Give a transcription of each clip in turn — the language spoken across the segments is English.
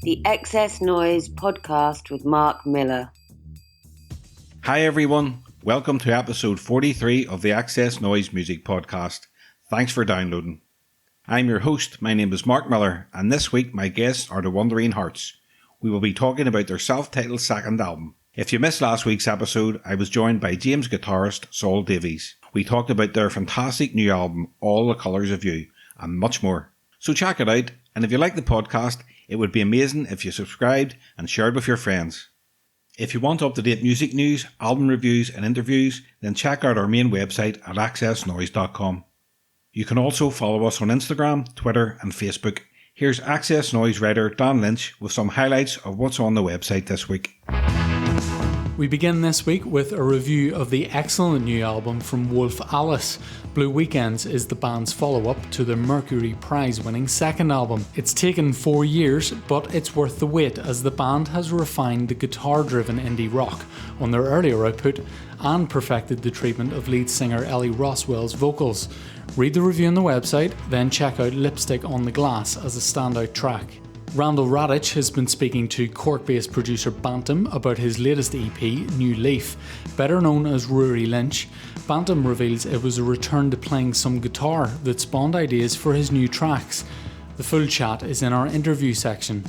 the XS Noize Podcast with Mark Millar. Hi everyone, welcome to episode 43 of the XS Noize Music Podcast. Thanks for downloading. I'm your host, my name is Mark Millar, and this week my guests are the Wandering Hearts. We will be talking about their self-titled second album. If you missed last week's episode, I was joined by James guitarist Saul Davies. We talked about their fantastic new album, All the Colours of You, and much more. So check it out, and if you like the podcast, it would be amazing if you subscribed and shared with your friends. If you want up-to-date music news, album reviews and interviews, then check out our main website at xsnoize.com. You can also follow us on Instagram, Twitter and Facebook. Here's XS Noize writer Dan Lynch with some highlights of what's on the website this week. We begin this week with a review of the excellent new album from Wolf Alice. Blue Weekends is the band's follow-up to their Mercury Prize-winning second album. It's taken 4 years, but it's worth the wait as the band has refined the guitar-driven indie rock on their earlier output and perfected the treatment of lead singer Ellie Roswell's vocals. Read the review on the website, then check out Lipstick on the Glass as a standout track. Randall Radich has been speaking to Cork-based producer Bantam about his latest EP, New Leaf. Better known as Rory Lynch, Bantam reveals it was a return to playing some guitar that spawned ideas for his new tracks. The full chat is in our interview section.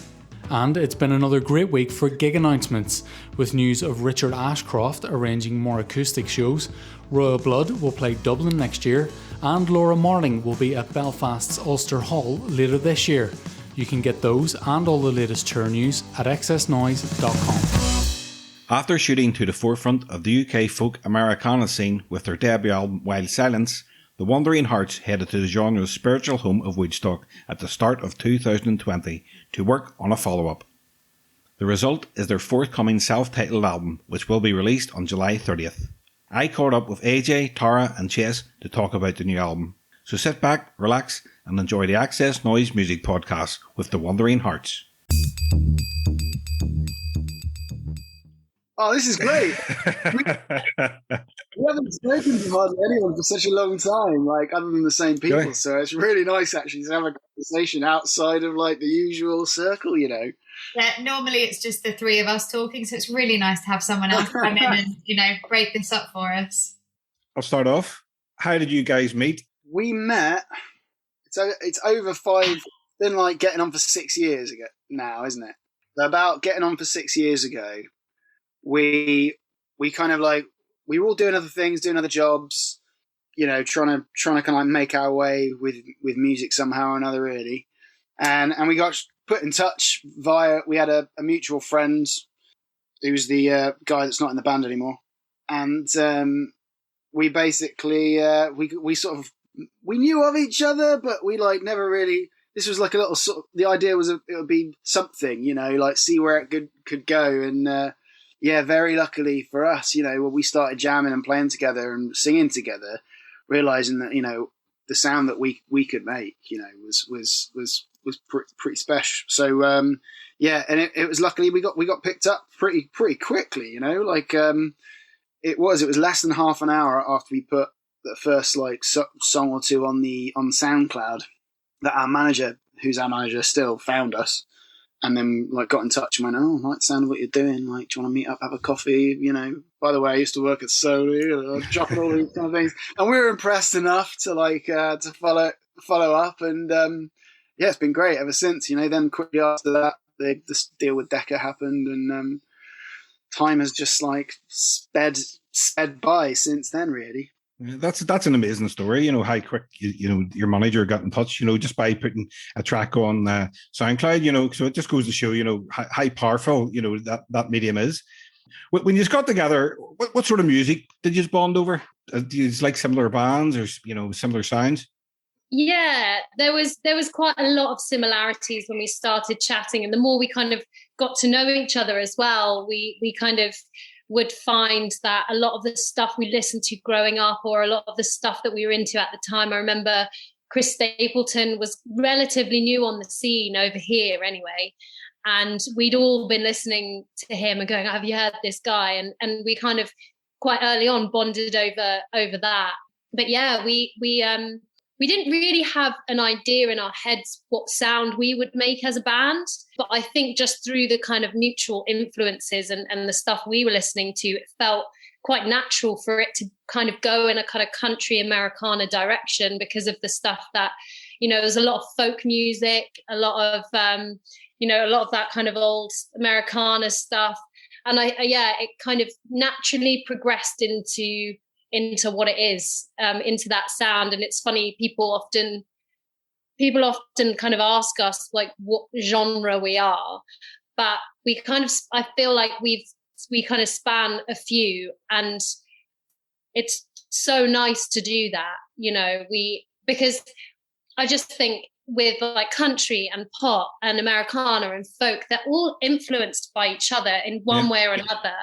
And it's been another great week for gig announcements, with news of Richard Ashcroft arranging more acoustic shows, Royal Blood will play Dublin next year, and Laura Marling will be at Belfast's Ulster Hall later this year. You can get those and all the latest tour news at xsnoize.com. After shooting to the forefront of the UK folk Americana scene with their debut album Wild Silence, the Wandering Hearts headed to the genre's spiritual home of Woodstock at the start of 2020 to work on a follow-up. The result is their forthcoming self-titled album, which will be released on July 30th. I caught up with AJ, Tara and Chess to talk about the new album. So sit back, relax and enjoy the XS Noize Music Podcast with the Wandering Hearts. Oh, this is great. We haven't spoken to hardly anyone for such a long time, like other than the same people. Really? So it's really nice actually to have a conversation outside of like the usual circle, you know. Yeah, normally it's just the three of us talking, so it's really nice to have someone else come in and, break this up for us. I'll start off. How did you guys meet? We met. It's over 5. Been like getting on for 6 years ago now, isn't it? About getting on for 6 years ago, we kind of like we were all doing other things, doing other jobs, trying to kind of like make our way with music somehow or another, really. And we got put in touch via we had a mutual friend who's the guy that's not in the band anymore, and we basically we knew of each other, but we like never really. This was like a little sort of. The idea was it would be something, like see where it could go. And very luckily for us, when we started jamming and playing together and singing together, realizing that the sound that we could make, was pretty special. So and it was luckily we got picked up pretty quickly. It was less than half an hour after we put the first like song or two on SoundCloud that our manager, who's our manager still, found us, and then like got in touch and went, "Oh, I like the sound of what you're doing. Like, do you want to meet up, have a coffee? By the way, I used to work at Sony, dropping all these kind of things." And we were impressed enough to like to follow up, and it's been great ever since. Then quickly after that, this deal with Decca happened, and time has just like sped by since then, really. Yeah, that's an amazing story. How quick your manager got in touch. Just by putting a track on SoundCloud. So it just goes to show how powerful that medium is. When you got together, what sort of music did you bond over? Do you like similar bands or similar sounds? Yeah, there was quite a lot of similarities when we started chatting, and the more we kind of got to know each other as well, we kind of would find that a lot of the stuff we listened to growing up, or a lot of the stuff that we were into at the time. I remember Chris Stapleton was relatively new on the scene over here anyway, and we'd all been listening to him and going, "Have you heard this guy?" And we kind of quite early on bonded over that. But yeah, we we didn't really have an idea in our heads what sound we would make as a band. But I think just through the kind of mutual influences and the stuff we were listening to, it felt quite natural for it to kind of go in a kind of country Americana direction because of the stuff that, there's a lot of folk music, a lot of, a lot of that kind of old Americana stuff. And it kind of naturally progressed into what it is, into that sound. And it's funny, people often kind of ask us like what genre we are, but we kind of, I feel like we kind of span a few, and it's so nice to do that, because I just think with like country and pop and Americana and folk, they're all influenced by each other in one way or another.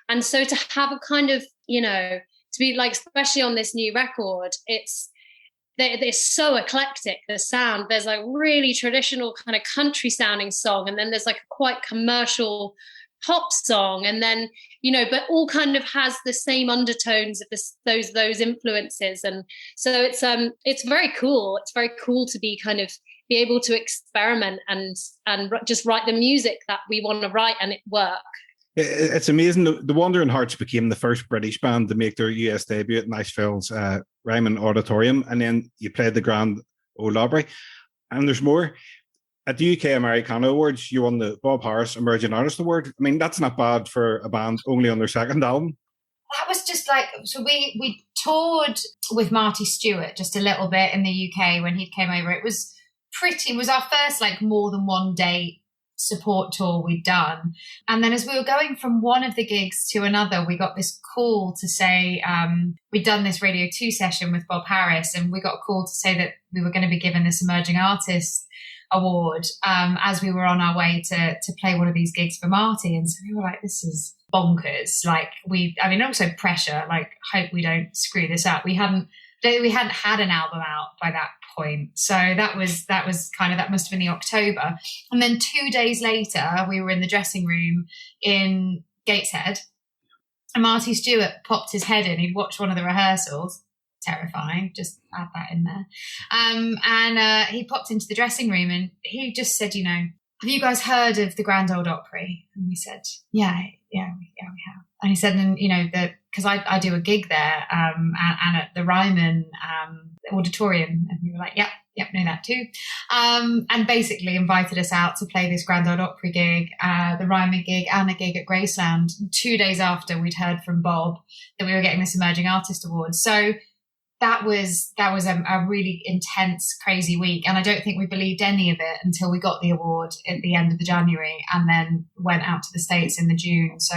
And so to have a kind of, to be like, especially on this new record, it's so eclectic, the sound. There's a really traditional kind of country sounding song, and then there's like a quite commercial pop song, and then but all kind of has the same undertones of those influences. And so it's very cool. It's very cool to be able to experiment and just write the music that we want to write and it work. It's amazing. The Wandering Hearts became the first British band to make their US debut at Nashville's Ryman Auditorium, and then you played the Grand Ole Opry. And there's more. At the UK Americana Awards, you won the Bob Harris Emerging Artist Award. I mean, that's not bad for a band only on their second album. That was just like, so we toured with Marty Stewart just a little bit in the UK when he came over. It was our first like more than one day support tour we'd done. And then as we were going from one of the gigs to another, we got this call to say, we'd done this Radio 2 session with Bob Harris, and we got a call to say that we were going to be given this Emerging Artist Award as we were on our way to play one of these gigs for Marty. And so we were like, this is bonkers. Like also pressure, like hope we don't screw this up. We hadn't had an album out by that point. So that must have been the October. And then 2 days later, we were in the dressing room in Gateshead, and Marty Stewart popped his head in. He'd watched one of the rehearsals. Terrifying, just add that in there. And he popped into the dressing room and he just said, have you guys heard of the Grand Ole Opry? And we said, yeah, we have. And he said, and because I do a gig there and at the Ryman Auditorium. And we were like, yep, know that too. And basically invited us out to play this Grand Ole Opry gig, the Ryman gig, and a gig at Graceland. 2 days after we'd heard from Bob that we were getting this Emerging Artist Award. So that was a really intense, crazy week. And I don't think we believed any of it until we got the award at the end of the January and then went out to the States in the June. So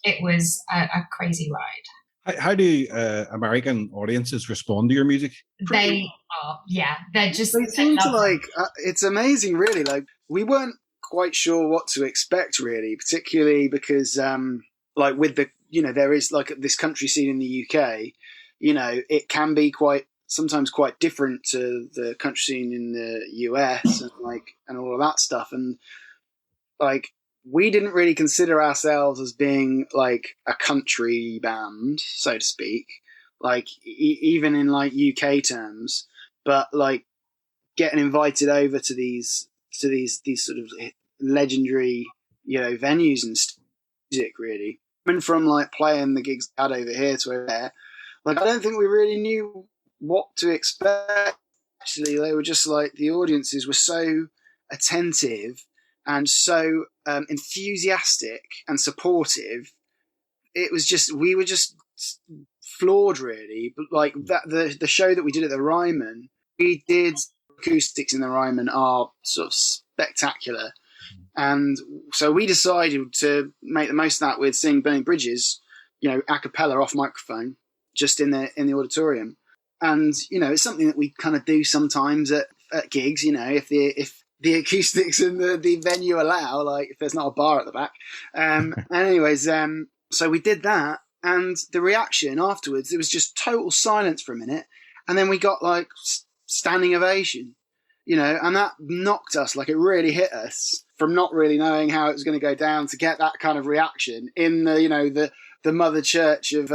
it was a crazy ride. How do American audiences respond to your music? They are, they seem to like, it's amazing really. Like we weren't quite sure what to expect really, particularly because like with the, there is like this country scene in the UK, it can be sometimes quite different to the country scene in the US and all of that stuff. And like, we didn't really consider ourselves as being like a country band, so to speak, like even in like UK terms, but like getting invited over to these sort of legendary, venues and music really. And from like playing the gigs out over here to over there, like, I don't think we really knew what to expect. Actually, they were just like, the audiences were so attentive and so enthusiastic and supportive. It was just, we were just floored really. But like that, the show that we did at the Ryman, we did acoustics in the Ryman are sort of spectacular. And so we decided to make the most of that with singing Burning Bridges, a cappella off microphone, just in the auditorium. And it's something that we kind of do sometimes at gigs, if the acoustics in the venue allow, like if there's not a bar at the back. Anyways, so we did that, and the reaction afterwards, it was just total silence for a minute, and then we got like standing ovation, and that knocked us, like it really hit us from not really knowing how it was going to go down to get that kind of reaction in the mother church of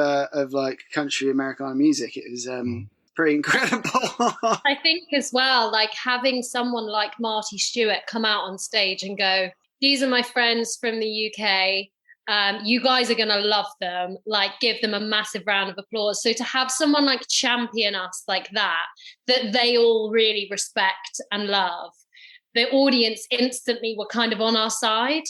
like country Americana music. It was pretty incredible. I think as well, like having someone like Marty Stewart come out on stage and go, these are my friends from the UK. You guys are going to love them, like give them a massive round of applause. So to have someone like champion us like that they all really respect and love, the audience instantly were kind of on our side.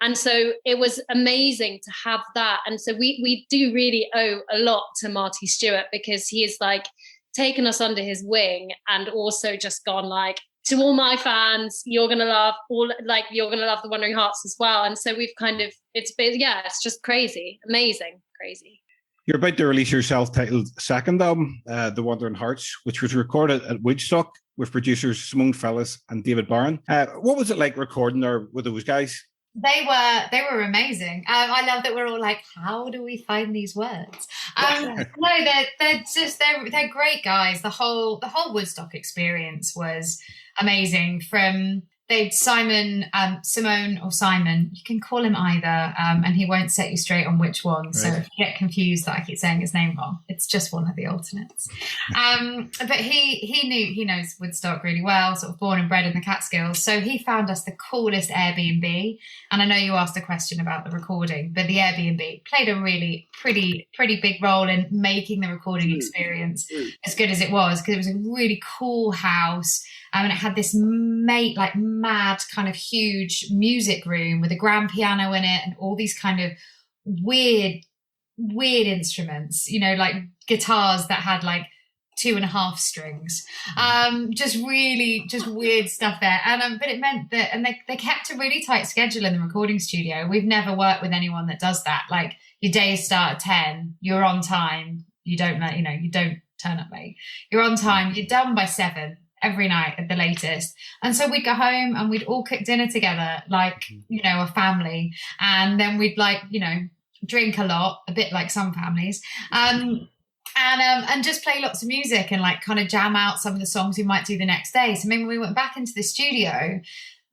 And so it was amazing to have that. And so we do really owe a lot to Marty Stewart, because he is like taken us under his wing and also just gone like, to all my fans, you're gonna love the Wandering Hearts as well. And so we've kind of, it's just crazy, amazing, crazy. You're about to release your self-titled second album, The Wandering Hearts, which was recorded at Woodstock with producers Simone Fellis and David Barron. What was it like recording there with those guys? They were amazing. I love that we're all like, how do we find these words? No, they're great guys. The whole Woodstock experience was amazing. From Simon, Simone or Simon, you can call him either, and he won't set you straight on which one. Right. So if you get confused that I keep saying his name wrong, it's just one of the alternates. But he knows Woodstock really well, sort of born and bred in the Catskills. So he found us the coolest Airbnb. And I know you asked a question about the recording, but the Airbnb played a really pretty big role in making the recording experience as good as it was, because it was a really cool house. And it had this mad kind of huge music room with a grand piano in it and all these kind of weird instruments, like guitars that had like 2.5 strings, just weird stuff there. And but it meant that, and they kept a really tight schedule in the recording studio. We've never worked with anyone that does that. Like your days start at 10, you're on time. You don't turn up late. You're on time. You're done by 7. Every night at the latest. And so we'd go home and we'd all cook dinner together, like, a family. And then we'd drink a lot, a bit like some families, and just play lots of music and like kind of jam out some of the songs we might do the next day. So when we went back into the studio,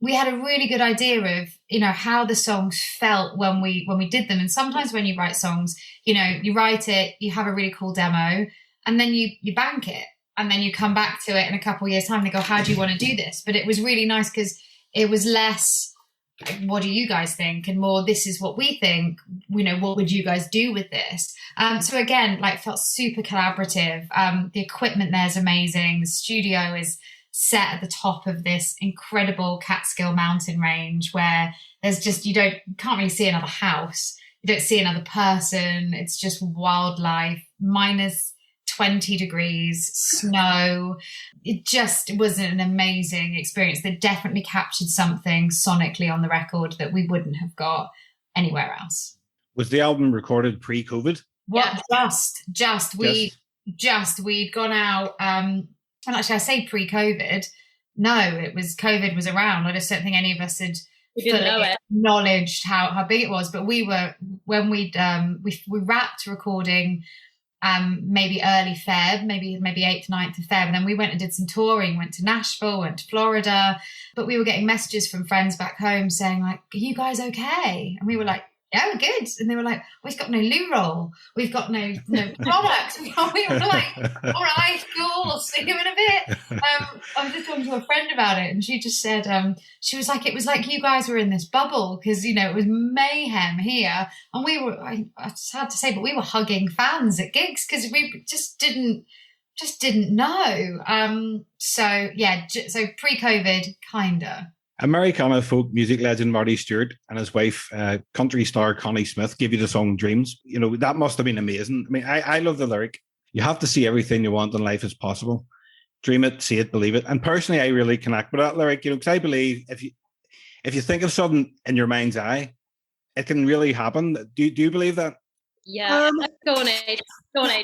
we had a really good idea of, how the songs felt when we did them. And sometimes when you write songs, you write it, you have a really cool demo, and then you bank it. And then you come back to it in a couple of years' time. They go, how do you want to do this? But it was really nice because it was less, what do you guys think? And more, this is what we think. What would you guys do with this? So again, felt super collaborative. The equipment there is amazing. The studio is set at the top of this incredible Catskill mountain range where there's just, you can't really see another house. You don't see another person. It's just wildlife, minus 20 degrees, snow. It just was an amazing experience that definitely captured something sonically on the record that we wouldn't have got anywhere else. Was the album recorded pre-COVID? Well, we'd gone out, and actually I say pre-COVID. No, COVID was around. I just don't think any of us had acknowledged how big it was. But we were, when we wrapped recording maybe early Feb, maybe 8th, 9th of Feb. And then we went and did some touring, went to Nashville, went to Florida. But we were getting messages from friends back home saying like, are you guys okay? And we were like, yeah, we're good. And they were like, we've got no loo roll. We've got no products. We were like, all right, cool, see you in a bit. I was just talking to a friend about it, and she just said, she was like, it was like you guys were in this bubble because, it was mayhem here. And we were, it's hard to say, but we were hugging fans at gigs because we just didn't know. So pre-COVID, kinda. Americana folk music legend Marty Stewart and his wife, country star Connie Smith, gave you the song Dreams. That must have been amazing. I mean, I love the lyric. You have to see everything you want in life as possible. Dream it, see it, believe it. And personally, I really connect with that lyric, because I believe if you think of something in your mind's eye, it can really happen. Do you believe that? Yeah, go on, AJ.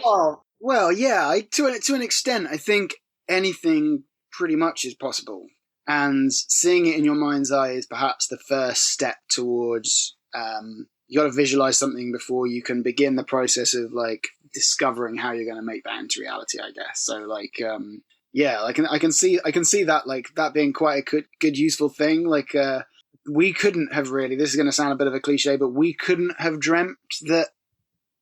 Oh, well, yeah, to an extent, I think anything pretty much is possible. And seeing it in your mind's eye is perhaps the first step towards, you got to visualize something before you can begin the process of discovering how you're going to make that into reality, I guess. So I can see that that being quite a good useful thing. We couldn't have really, this is going to sound a bit of a cliche, but we couldn't have dreamt that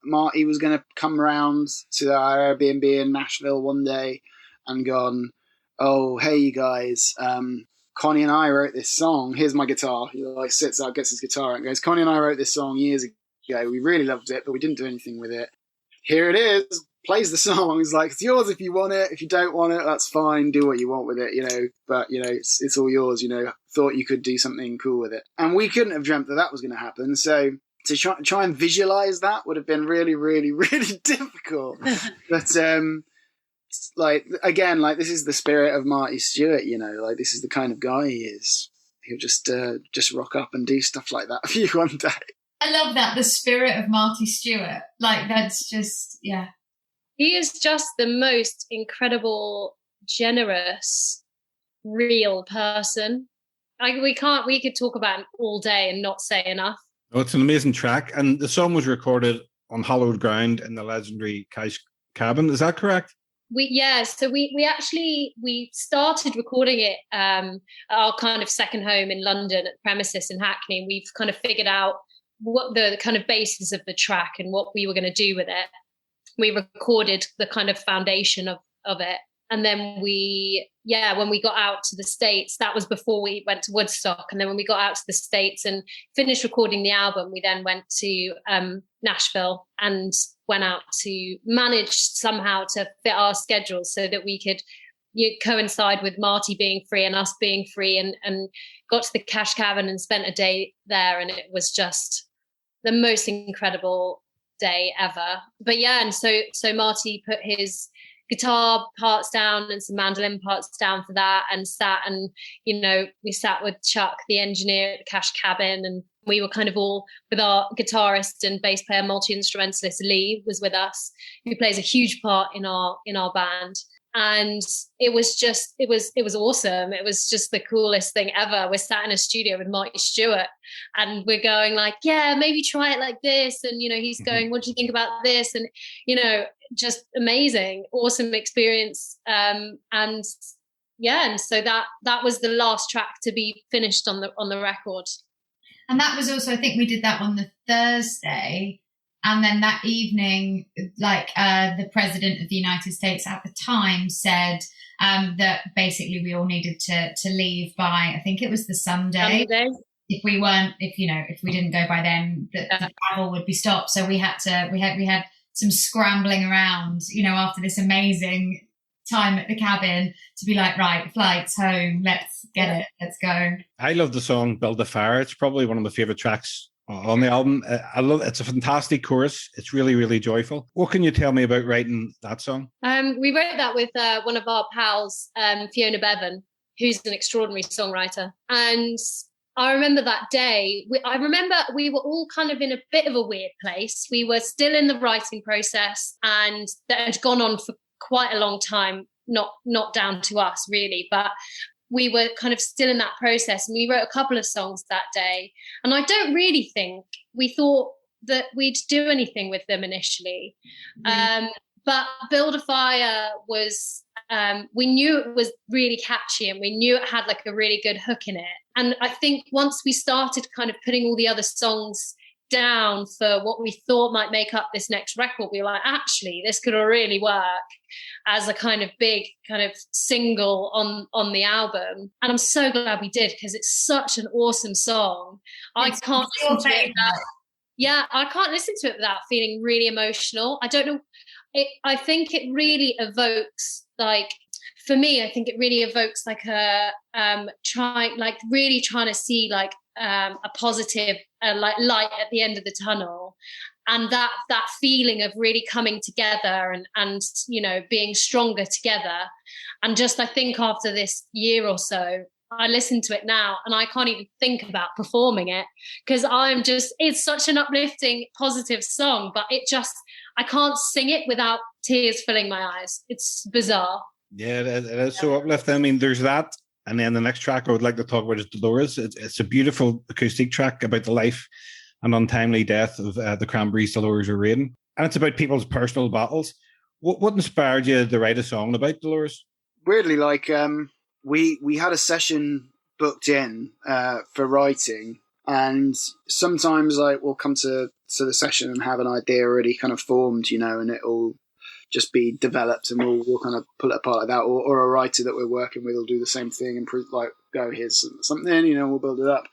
Marty was going to come round to our Airbnb in Nashville one day and gone, oh, hey, you guys, Connie and I wrote this song. Here's my guitar. He like sits out, gets his guitar out and goes, Connie and I wrote this song years ago. We really loved it, but we didn't do anything with it. Here it is. Plays the song. He's like, it's yours if you want it. If you don't want it, that's fine. Do what you want with it, but it's all yours, thought you could do something cool with it. And we couldn't have dreamt that was going to happen. So to try and visualize that would have been really, really, really difficult. But, this is the spirit of Marty Stewart, this is the kind of guy he is. He'll just rock up and do stuff like that for you one day. I love that, the spirit of Marty Stewart. That's just, yeah. He is just the most incredible, generous, real person. We could talk about him all day and not say enough. Oh, it's an amazing track. And the song was recorded on hallowed ground in the legendary Cash Cabin. Is that correct? We started recording it at our kind of second home in London at the premises in Hackney. And we've kind of figured out what the kind of basis of the track and what we were going to do with it. We recorded the kind of foundation of it. And then when we got out to the States, that was before we went to Woodstock. And then when we got out to the States and finished recording the album, we then went to Nashville and went out to manage somehow to fit our schedules so that we could coincide with Marty being free and us being free, and got to the Cash Cabin and spent a day there. And it was just the most incredible day ever. But yeah, and so Marty put his guitar parts down and some mandolin parts down for that, and we sat with Chuck, the engineer at the Cash Cabin, and we were kind of all with our guitarist and bass player, multi-instrumentalist Lee was with us, who plays a huge part in our band. And it was awesome. It was just the coolest thing ever. We're sat in a studio with Marty Stewart and we're going like, yeah, maybe try it like this. And, he's going, what do you think about this? And, just amazing, awesome experience. And so that was the last track to be finished on the record. And that was also, I think we did that on the Thursday. And then that evening, the president of the United States at the time said that basically we all needed to leave by, I think it was the Sunday. If we didn't go by then, the travel would be stopped. So we had some scrambling around, after this amazing time at the cabin to be like, right, flight's home, let's get it, let's go. I love the song Build a Fire. It's probably one of my favorite tracks on the album. I love it's a fantastic chorus. It's really, really joyful. What can you tell me about writing that song? We wrote that with one of our pals, Fiona Bevan, who's an extraordinary songwriter. And I remember that day. We were all kind of in a bit of a weird place. We were still in the writing process, and that had gone on for quite a long time, not down to us really, but we were kind of still in that process. And we wrote a couple of songs that day. And I don't really think we thought that we'd do anything with them initially. But Build a Fire was, we knew it was really catchy and we knew it had like a really good hook in it. And I think once we started kind of putting all the other songs down for what we thought might make up this next record, we were like, actually, this could really work as a kind of big kind of single on the album. And I'm so glad we did, because it's such an awesome song. I can't listen to it without feeling really emotional. I don't know. I think it really evokes, like, for me, I think it really evokes like a really trying to see like a positive like light at the end of the tunnel, and that feeling of really coming together and being stronger together. And just, I think after this year or so, I listen to it now and I can't even think about performing it, because it's such an uplifting, positive song, but I can't sing it without tears filling my eyes. It's bizarre. Yeah, it is so uplifting. I mean, there's that. And then the next track I would like to talk about is Dolores. It's a beautiful acoustic track about the life and untimely death of the Cranberries' Dolores O'Riordan. And it's about people's personal battles. What inspired you to write a song about Dolores? Weirdly, like, we had a session booked in for writing. And sometimes, like, we'll come to to the session and have an idea already kind of formed, and it'll just be developed, and we'll kind of pull it apart like that. Or a writer that we're working with will do the same thing and go, here's something, we'll build it up.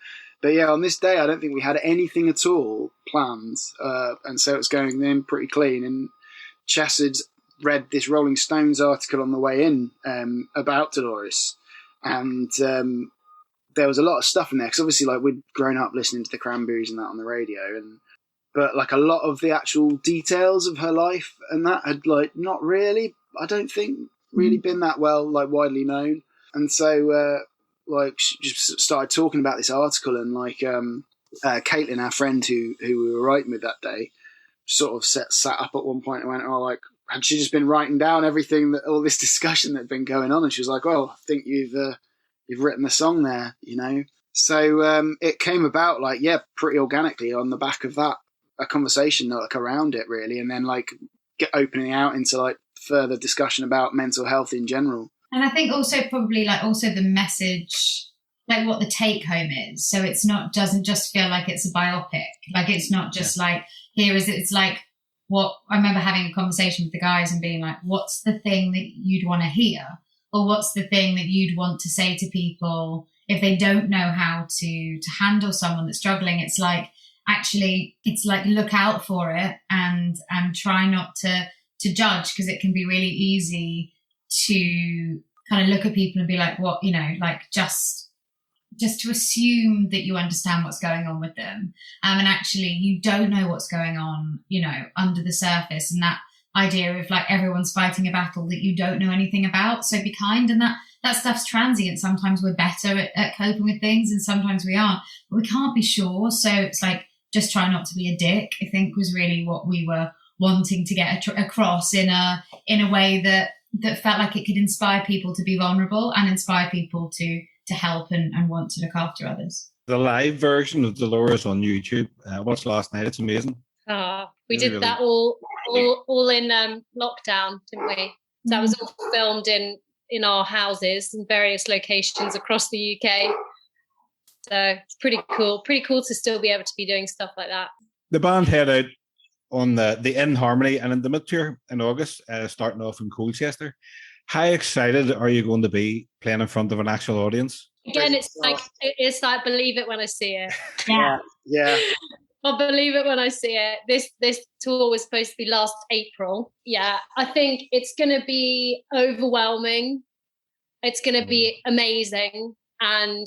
But yeah, on this day, I don't think we had anything at all planned, and so it's going in pretty clean. And Chess had read this Rolling Stones article on the way in about Dolores, and there was a lot of stuff in there because obviously, like, we'd grown up listening to the Cranberries and that on the radio, but like a lot of the actual details of her life and that had like not really, I don't think, really been that well like widely known. And so like she just started talking about this article, and like Caitlin, our friend who we were writing with that day, sort of sat up at one point and went, like, had she just been writing down everything that all this discussion that had been going on? And she was like, I think you've written the song there, So it came about like, pretty organically on the back of that, a conversation like around it really, and then like opening out into like further discussion about mental health in general. And I think also probably like also the message, like what the take home is. So it's doesn't just feel like it's a biopic. Like it's not just like, it's like what I remember having a conversation with the guys and being like, what's the thing that you'd want to hear? Or what's the thing that you'd want to say to people if they don't know how to handle someone that's struggling? It's like, actually, it's like look out for it and try not to judge, because it can be really easy to kind of look at people and be like, what, like just to assume that you understand what's going on with them. And actually you don't know what's going on, under the surface, and that idea of like everyone's fighting a battle that you don't know anything about. So be kind, and that stuff's transient. Sometimes we're better at coping with things and sometimes we aren't, but we can't be sure. So it's like, just try not to be a dick, I think was really what we were wanting to get across in a way that felt like it could inspire people to be vulnerable and inspire people to help and want to look after others. The live version of Dolores on YouTube, watched last night, it's amazing. We did that all in lockdown, didn't we? That was all filmed in our houses in various locations across the UK. So it's pretty cool to still be able to be doing stuff like that. The band head out on the In Harmony and Intimate tour in August, starting off in Colchester. How excited are you going to be playing in front of an actual audience? Again, it's like believe it when I see it. Yeah. I'll believe it when I see it. This tour was supposed to be last April. Yeah, I think it's going to be overwhelming. It's going to be amazing and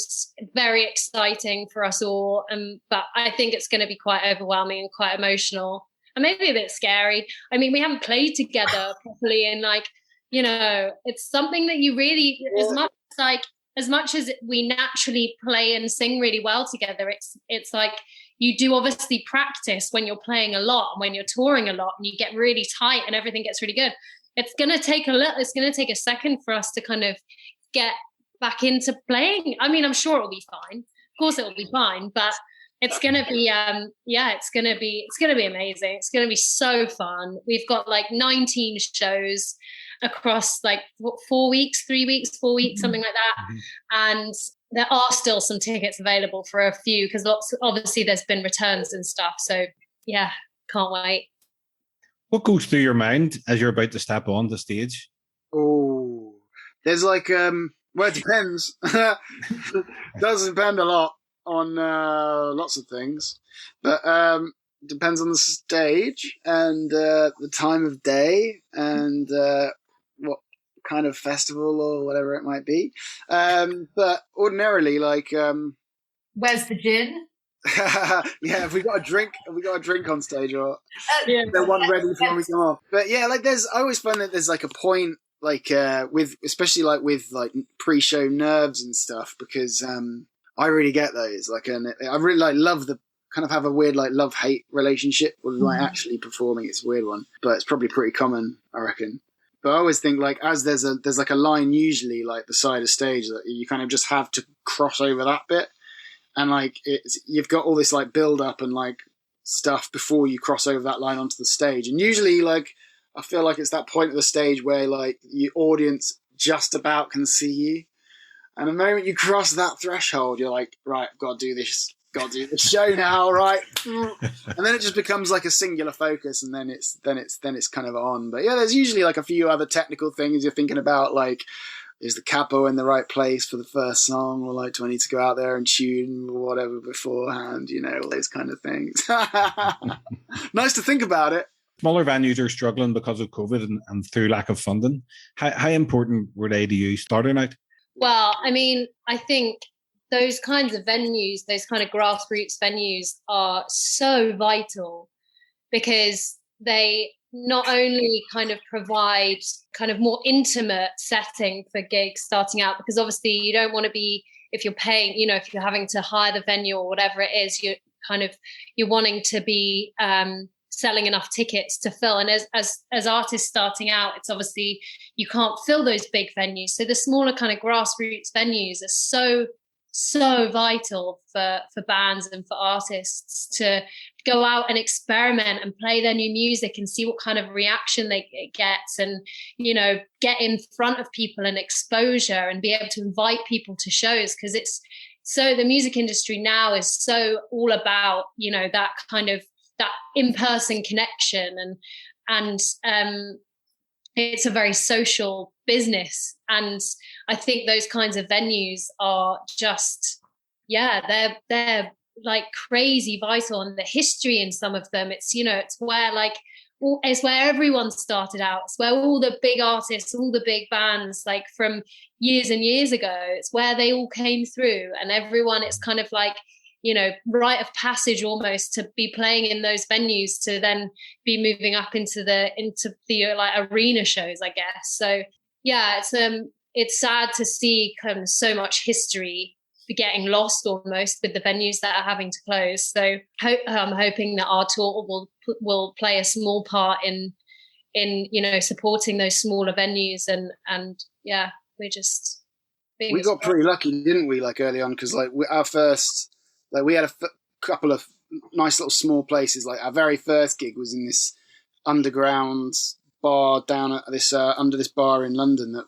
very exciting for us all. But I think it's going to be quite overwhelming and quite emotional and maybe a bit scary. I mean, we haven't played together properly, and like, it's something that you really, as much as we naturally play and sing really well together, it's like you do obviously practice when you're playing a lot and when you're touring a lot and you get really tight and everything gets really good. It's going to take a second for us to kind of get back into playing. I mean, I'm sure it'll be fine. Of course it'll be fine, but it's going to be, it's going to be amazing. It's going to be so fun. We've got like 19 shows across like 4 weeks, 3 weeks, 4 weeks, something like that. And there are still some tickets available for a few, because obviously there's been returns and stuff. So yeah, can't wait. What goes through your mind as you're about to step on the stage? Oh, there's like, well, it depends. Does depend a lot on lots of things, but depends on the stage and the time of day and what kind of festival or whatever it might be. But ordinarily, like, where's the gin? Yeah, have we got a drink on stage, or the one ready for when we come off? But yeah, like I always find that there's like a point, like especially with pre-show nerves and stuff, because I really get those, like, and I really like love the kind of have a weird like love-hate relationship with like actually performing. It's a weird one, but it's probably pretty common, I reckon. But I always think, like, as there's like a line usually like the side of stage that you kind of just have to cross over that bit, and like you've got all this like build up and like stuff before you cross over that line onto the stage. And usually, like, I feel like it's that point of the stage where like your audience just about can see you, and the moment you cross that threshold, you're like, right, I've got to do this got to do the show now, right? And then it just becomes like a singular focus, and then it's kind of on. But yeah, there's usually like a few other technical things you're thinking about, like, is the capo in the right place for the first song, or like, do I need to go out there and tune or whatever beforehand, all those kind of things. Nice to think about it. Smaller venues are struggling because of COVID and through lack of funding. How important were they to you starting out? Well, I mean, I think those kinds of venues, those kind of grassroots venues are so vital, because they not only kind of provide kind of more intimate setting for gigs starting out, because obviously you don't want to be, if you're paying, if you're having to hire the venue or whatever it is, you're wanting to be selling enough tickets to fill. And as artists starting out, it's obviously you can't fill those big venues. So the smaller kind of grassroots venues are so vital for bands and for artists to go out and experiment and play their new music and see what kind of reaction it gets, and get in front of people and exposure and be able to invite people to shows, because it's so the music industry now is so all about that kind of that in-person connection, and it's a very social business. And I think those kinds of venues are just, they're like crazy vital. And the history in some of them, it's where it's where everyone started out. It's where all the big artists, all the big bands, like from years and years ago, it's where they all came through, and everyone, it's kind of like, rite of passage almost to be playing in those venues, to then be moving up into the like arena shows, I guess. So yeah, it's sad to see kind of so much history getting lost almost with the venues that are having to close. So I'm hoping that our tour will play a small part in supporting those smaller venues, and yeah, we got pretty lucky, didn't we? Like early on, because like our first. Like we had a couple of nice little small places. Like our very first gig was in this underground bar down at this under this bar in London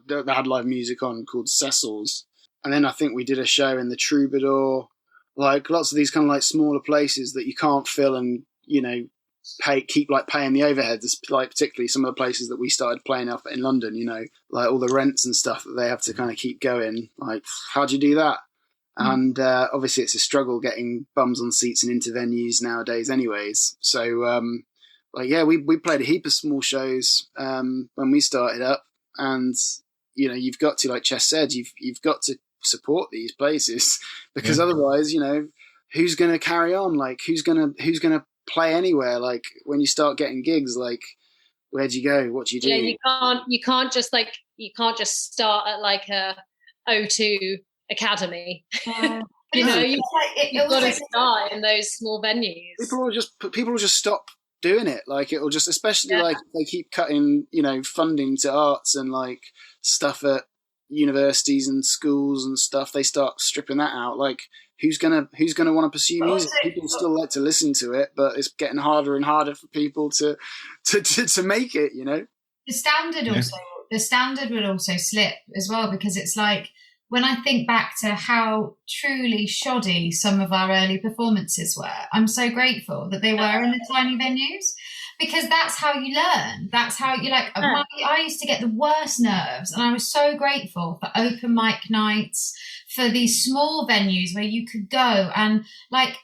that had live music on, called Cecil's. And then I think we did a show in the Troubadour. Like lots of these kind of like smaller places that you can't fill, and keep like paying the overheads. Like particularly some of the places that we started playing up in London. Like all the rents and stuff that they have to kind of keep going. Like how do you do that? And obviously it's a struggle getting bums on seats and into venues nowadays anyways. So, we played a heap of small shows when we started up. And, you've got to, like Chess said, you've got to support these places, because otherwise, who's going to carry on? Like, who's going to play anywhere? Like, when you start getting gigs, like, where do you go? What do you do? Yeah, you can't just start at like a O2 Academy. You've got to start in those small venues. People will just stop doing it. Like it'll just, especially like if they keep cutting, funding to arts and like stuff at universities and schools and stuff. They start stripping that out. Like who's gonna want to pursue music? People still like to listen to it, but it's getting harder and harder for people to make it. The standard would also slip as well, because it's like, when I think back to how truly shoddy some of our early performances were, I'm so grateful that they were in the tiny venues, because that's how you learn. That's how you I used to get the worst nerves, and I was so grateful for open mic nights, for these small venues where you could go and like,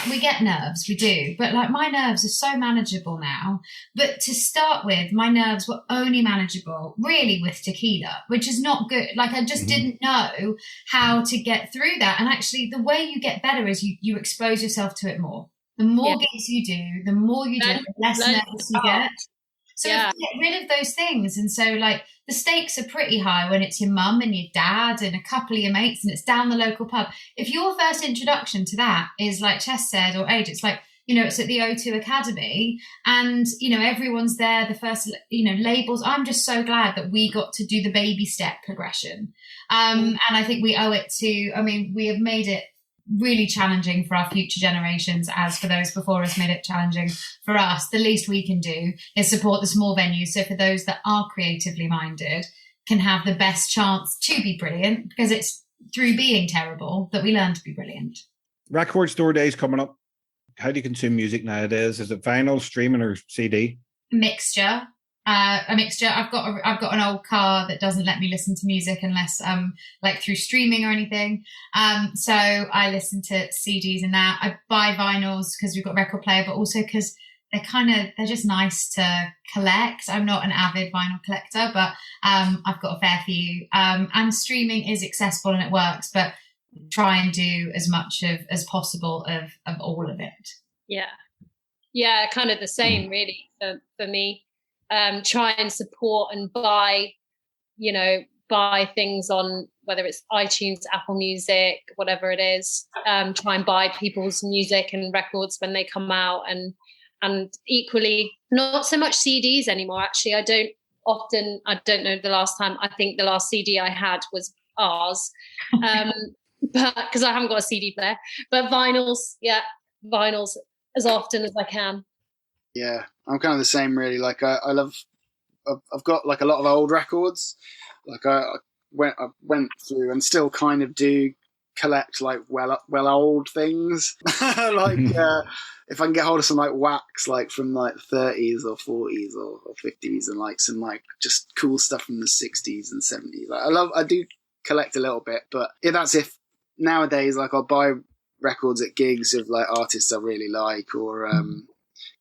we get nerves, we do, but like my nerves are so manageable now. But to start with, my nerves were only manageable really with tequila, which is not good. Like I just didn't know how to get through that. And actually the way you get better is you expose yourself to it more. The more gigs you do, the more you do, the less nervous you get. So get rid of those things. And so like the stakes are pretty high when it's your mum and your dad and a couple of your mates and it's down the local pub. If your first introduction to that is like Chess said, or Age, it's like, it's at the O2 Academy and, everyone's there, the first, labels. I'm just so glad that we got to do the baby step progression. And I think we owe it to, we have made it really challenging for our future generations, as for those before us made it challenging for us. The least we can do is support the small venues, so for those that are creatively minded can have the best chance to be brilliant, because it's through being terrible that we learn to be brilliant. Record store days coming up. How do you consume music nowadays? Is it vinyl, streaming, or CD? Mixture. A mixture. I've got an old car that doesn't let me listen to music unless like through streaming or anything. So I listen to CDs and that. I buy vinyls because we've got record player, but also because they're just nice to collect. I'm not an avid vinyl collector, but I've got a fair few. And streaming is accessible and it works, but try and do as much as possible of all of it. Yeah, kind of the same really for me. Try and support and buy things on, whether it's iTunes, Apple Music, whatever it is. Try and buy people's music and records when they come out, and equally not so much CDs anymore. Actually, I don't know the last time. I think the last CD I had was ours, but because I haven't got a CD player. But vinyls as often as I can. Yeah, I'm kind of the same really. Like I've got like a lot of old records. Like I went through and still kind of do collect like well old things. Like if I can get hold of some like wax like from like 30s or 40s or 50s, and like some like just cool stuff from the 60s and 70s. Like I do collect a little bit, but that's if nowadays like I'll buy records at gigs of like artists I really like, or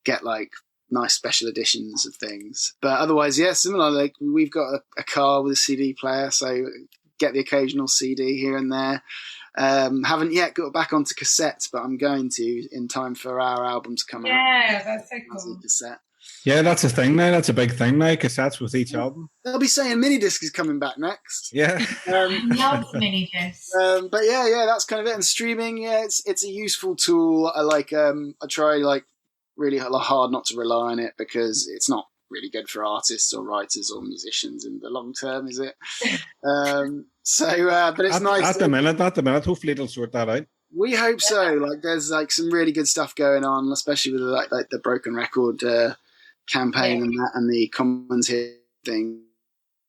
get like nice special editions of things. But otherwise, yeah, similar. Like we've got a car with a CD player, so get the occasional CD here and there. Haven't yet got back onto cassettes, but I'm going to in time for our album to come out. Yeah, that's so cool. Cassette. Yeah, that's a thing now. That's a big thing now. Cassettes with each album. They'll be saying mini disc is coming back next. Yeah. I love mini discs. But yeah, that's kind of it. And streaming, yeah, it's a useful tool. I like. I try like really hard not to rely on it, because it's not really good for artists or writers or musicians in the long term, is it? But it's nice. At the minute, hopefully it'll sort that out. We hope so. Like, there's like some really good stuff going on, especially with like the Broken Record campaign and that, and the Commons here thing.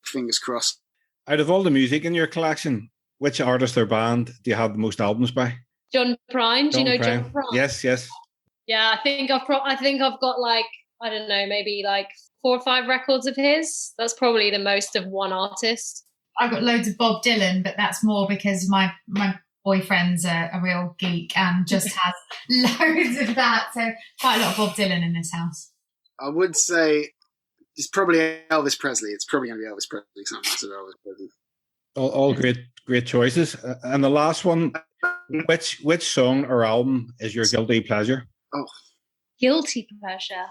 Fingers crossed. Out of all the music in your collection, which artist or band do you have the most albums by? John Prine. Do you know John Prine? Yes. Yeah, I think I've got like, I don't know, maybe like 4 or 5 records of his. That's probably the most of one artist. I've got loads of Bob Dylan, but that's more because my boyfriend's a real geek and just has loads of that. So quite a lot of Bob Dylan in this house. I would say it's probably Elvis Presley. It's probably going to be Elvis Presley. Because I'm massive Elvis Presley. All great choices. And the last one, which song or album is your guilty pleasure? Oh, guilty pleasure.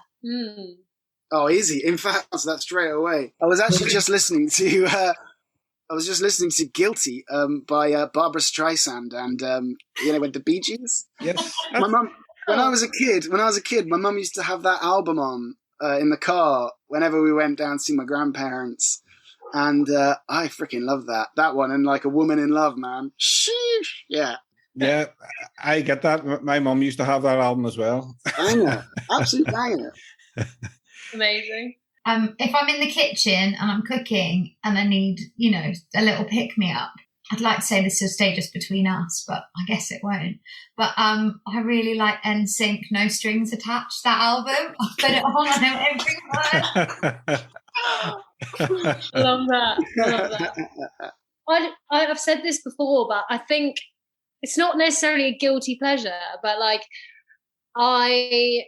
Oh, easy. In fact, that's straight away. I was actually just listening to. "Guilty" by Barbara Streisand and with the Bee Gees. Yes. My mum. When I was a kid, my mum used to have that album on in the car whenever we went down to see my grandparents, and I freaking love that one, and like "A Woman in Love," man. Sheesh. Yeah. Yeah, I get that. My mum used to have that album as well. Banger. Absolute banger. Amazing. If I'm in the kitchen and I'm cooking and I need, a little pick-me-up, I'd like to say this will stay just between us, but I guess it won't. But I really like NSYNC, No Strings Attached, that album. I'll put it on, I know every word. Love that. I've said this before, but I think it's not necessarily a guilty pleasure, but like I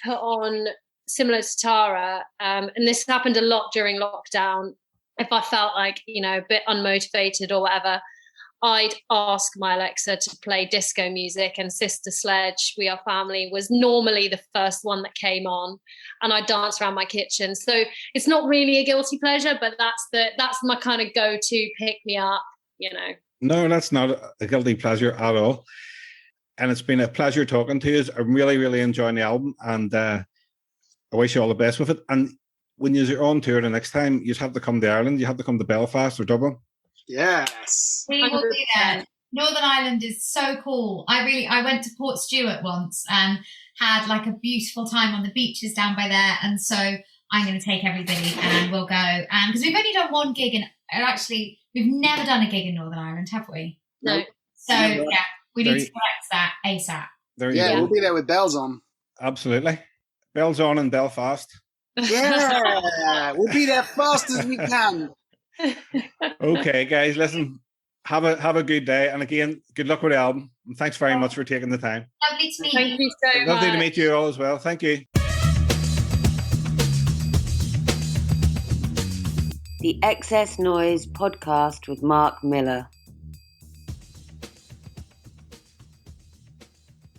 put on, similar to Tara, and this happened a lot during lockdown. If I felt like, a bit unmotivated or whatever, I'd ask my Alexa to play disco music, and Sister Sledge, We Are Family was normally the first one that came on, and I'd dance around my kitchen. So it's not really a guilty pleasure, but that's my kind of go-to pick me up, No, that's not a guilty pleasure at all. And it's been a pleasure talking to you. I'm really, really enjoying the album, and I wish you all the best with it. And when you're on tour the next time, you have to come to Ireland. You have to come to Belfast or Dublin. Yes. We will be there. Northern Ireland is so cool. I went to Port Stewart once and had like a beautiful time on the beaches down by there. And so I'm going to take everybody and we'll go. And because we've only done one gig, and actually we've never done a gig in Northern Ireland, have we? No. So yeah, We need to correct that ASAP. There you go. We'll be there with bells on. Absolutely. Bells on in Belfast. Yeah, we'll be there fast as we can. Okay, guys, listen. Have a good day, and again, good luck with the album. And thanks very much for taking the time. Lovely to meet you. Thank you so much. Lovely to meet you all as well. Thank you. The XS Noize Podcast with Mark Millar.